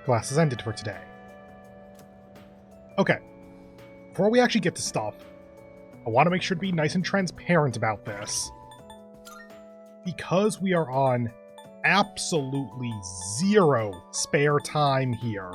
Class is ended for today. Okay, before we actually get to stuff, I want to make sure to be nice and transparent about this. Because we are on absolutely zero spare time here,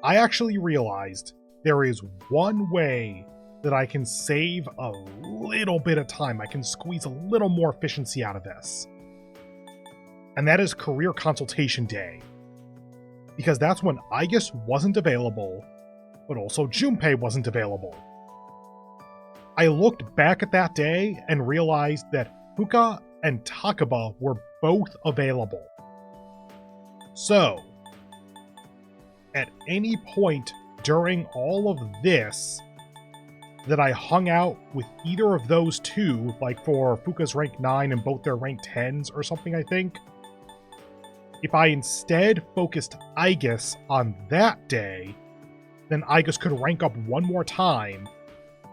I actually realized there is one way that I can save a little bit of time. I can squeeze a little more efficiency out of this. And that is Career Consultation Day. Because that's when Aigis wasn't available, but also Junpei wasn't available. I looked back at that day and realized that Fuka and Takaba were both available. So, at any point during all of this that I hung out with either of those two, like for Fuka's rank 9 and both their rank 10s or something, I think, if I instead focused Aigis on that day, then Aigis could rank up one more time,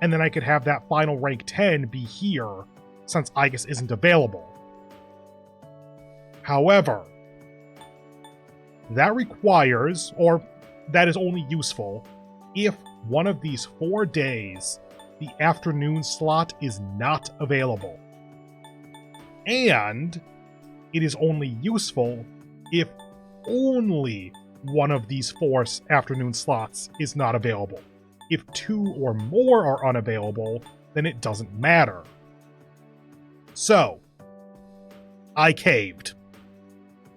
and then I could have that final rank 10 be here, since Aigis isn't available. However, that requires, or that is only useful, if one of these 4 days the afternoon slot is not available. And it is only useful if only one of these 4 afternoon slots is not available. If 2 or more are unavailable, then it doesn't matter. So, I caved.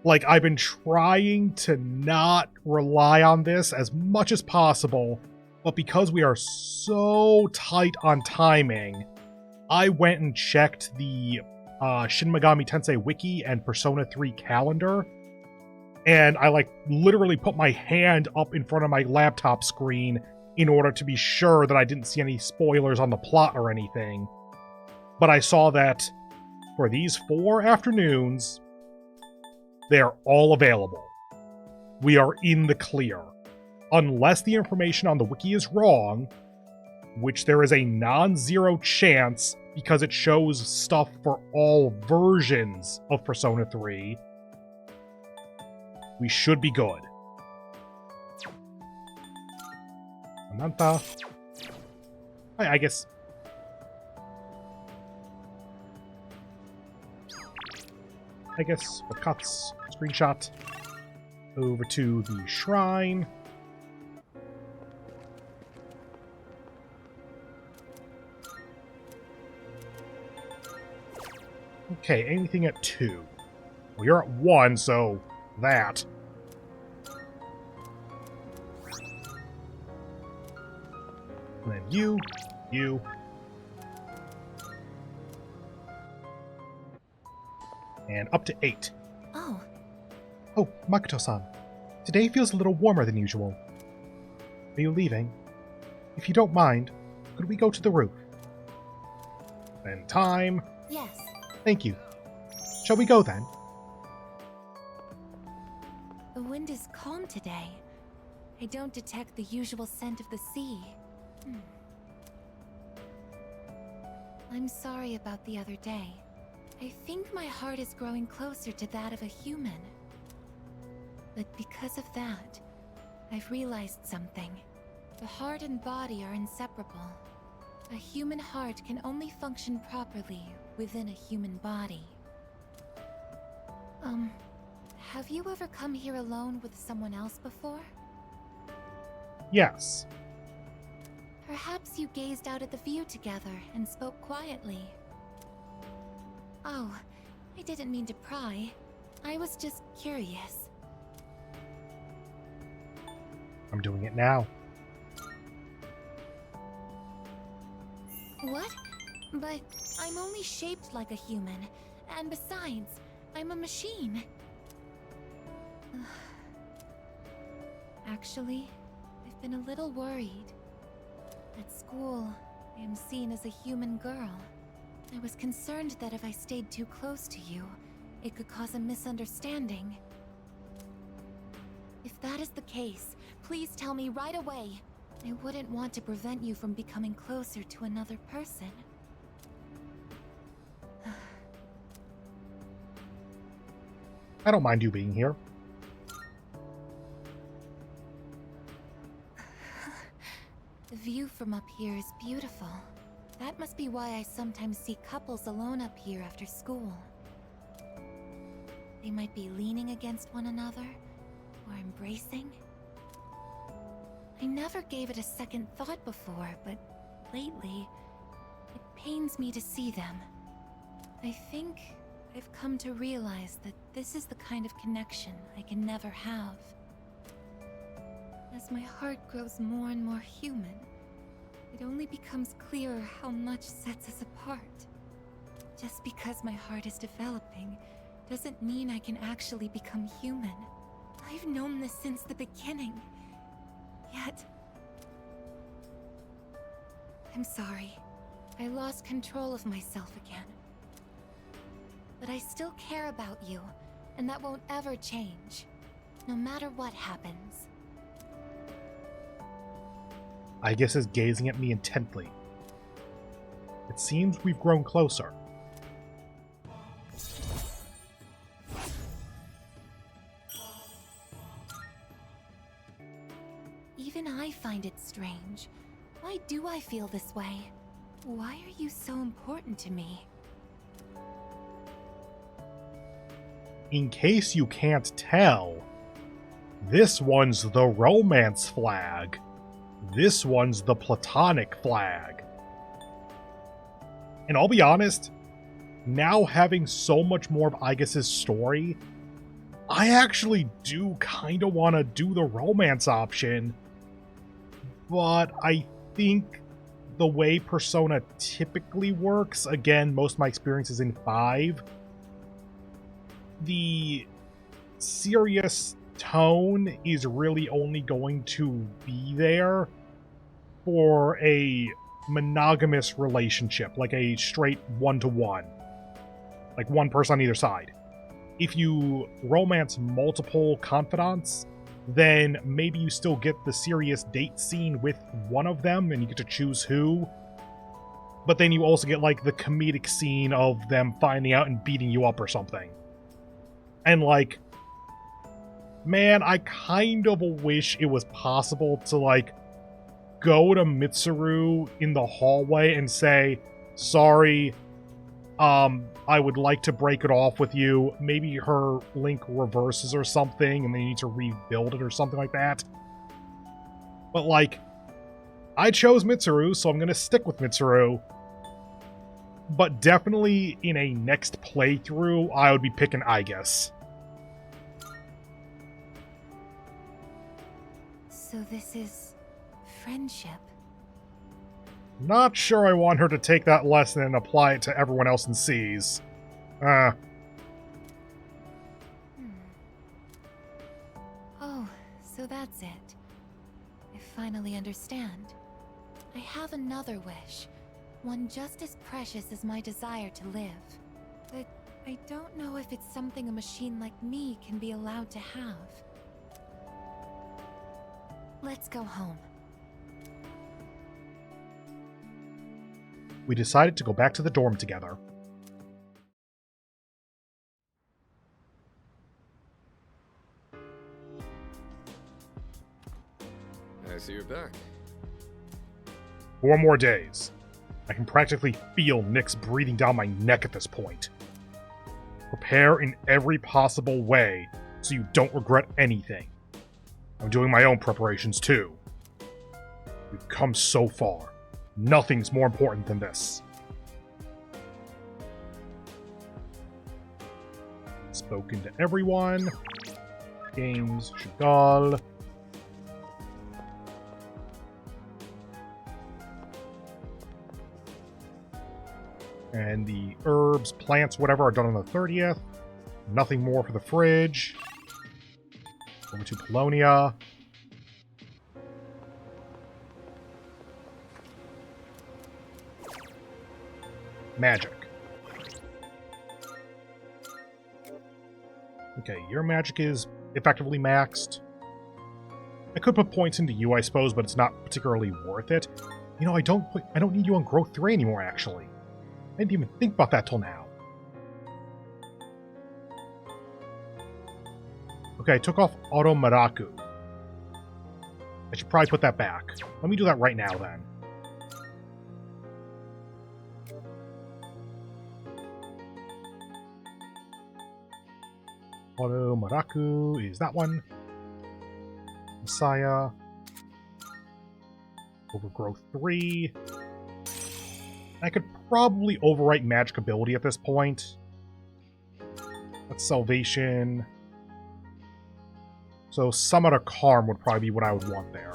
Like, I've been trying to not rely on this as much as possible, but because we are so tight on timing, I went and checked the Shin Megami Tensei Wiki and Persona 3 calendar, and I, literally put my hand up in front of my laptop screen in order to be sure that I didn't see any spoilers on the plot or anything. But I saw that for these 4 afternoons, they are all available. We are in the clear. Unless the information on the wiki is wrong, which there is a non-zero chance because it shows stuff for all versions of Persona 3, we should be good. Ananta. I guess. Wakat's screenshot over to the shrine. Okay, anything at 2. Well, you're at 1, so that. And then you. And up to 8. Oh, Makoto-san. Today feels a little warmer than usual. Are you leaving? If you don't mind, could we go to the roof? Then time. yes. Thank you. Shall we go then? The wind is calm today. I don't detect the usual scent of the sea. I'm sorry about the other day. I think my heart is growing closer to that of a human. But because of that, I've realized something. The heart and body are inseparable. A human heart can only function properly within a human body. Have you ever come here alone with someone else before? Yes. Perhaps you gazed out at the view together and spoke quietly. Oh, I didn't mean to pry. I was just curious. I'm doing it now. What? But I'm only shaped like a human, and besides, I'm a machine. Actually, I've been a little worried. At school, I am seen as a human girl. I was concerned that if I stayed too close to you, it could cause a misunderstanding. If that is the case, please tell me right away. I wouldn't want to prevent you from becoming closer to another person. I don't mind you being here. view from up here is beautiful. That must be why I sometimes see couples alone up here after school. They might be leaning against one another, or embracing. I never gave it a second thought before, but lately, it pains me to see them. I think I've come to realize that this is the kind of connection I can never have. As my heart grows more and more human, it only becomes clearer how much sets us apart. Just because my heart is developing doesn't mean I can actually become human. I've known this since the beginning. Yet... I'm sorry. I lost control of myself again. But I still care about you, and that won't ever change, no matter what happens. Aigis is gazing at me intently. It seems we've grown closer. Even I find it strange. Why do I feel this way? Why are you so important to me? In case you can't tell, this one's the romance flag. This one's the platonic flag. And I'll be honest, now having so much more of Aigis' story, I actually do kind of want to do the romance option, but I think the way Persona typically works, again, most of my experiences in 5, the serious tone is really only going to be there for a monogamous relationship, like a straight one-to-one, like one person on either side. If you romance multiple confidants, then maybe you still get the serious date scene with one of them and you get to choose who, but then you also get like the comedic scene of them finding out and beating you up or something. And like, man, I kind of wish it was possible to like go to Mitsuru in the hallway and say, sorry, I would like to break it off with you. Maybe her link reverses or something and they need to rebuild it or something like that. But like, I chose Mitsuru, so I'm going to stick with Mitsuru. But definitely in a next playthrough, I would be picking Aigis. So this is... friendship? Not sure I want her to take that lesson and apply it to everyone else in C's. Oh, so that's it. I finally understand. I have another wish. One just as precious as my desire to live. But I don't know if it's something a machine like me can be allowed to have. Let's go home. We decided to go back to the dorm together. I see you're back. 4 more days. I can practically feel Nyx breathing down my neck at this point. Prepare in every possible way so you don't regret anything. I'm doing my own preparations too. We've come so far. Nothing's more important than this. Spoken to everyone. Games, Chagall. And the herbs, plants, whatever are done on the 30th. Nothing more for the fridge. Over to Polonia. Magic. Okay, your magic is effectively maxed. I could put points into you, I suppose, but it's not particularly worth it. You know, I don't need you on growth 3 anymore, actually. I didn't even think about that till now. Okay, I took off Auto Maraku. I should probably put that back. Let me do that right now, then. Auto Maraku is that one. Messiah. Overgrowth 3. I could probably overwrite magic ability at this point. That's Salvation. So Summon a Karm would probably be what I would want there.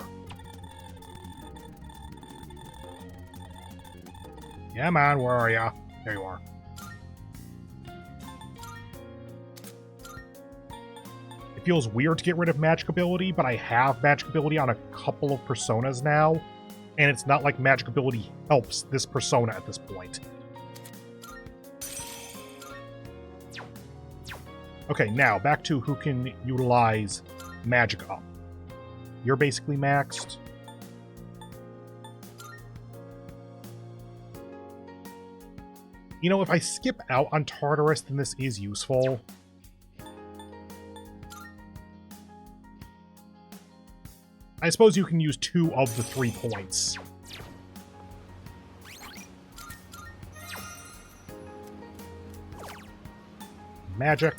Yeah, man, where are ya? There you are. It feels weird to get rid of magic ability, but I have magic ability on a couple of personas now, and it's not like magic ability helps this persona at this point. Okay, now back to who can utilize magic up. You're basically maxed. You know, if I skip out on Tartarus, then this is useful. I suppose you can use 2 of the 3 points. Magic.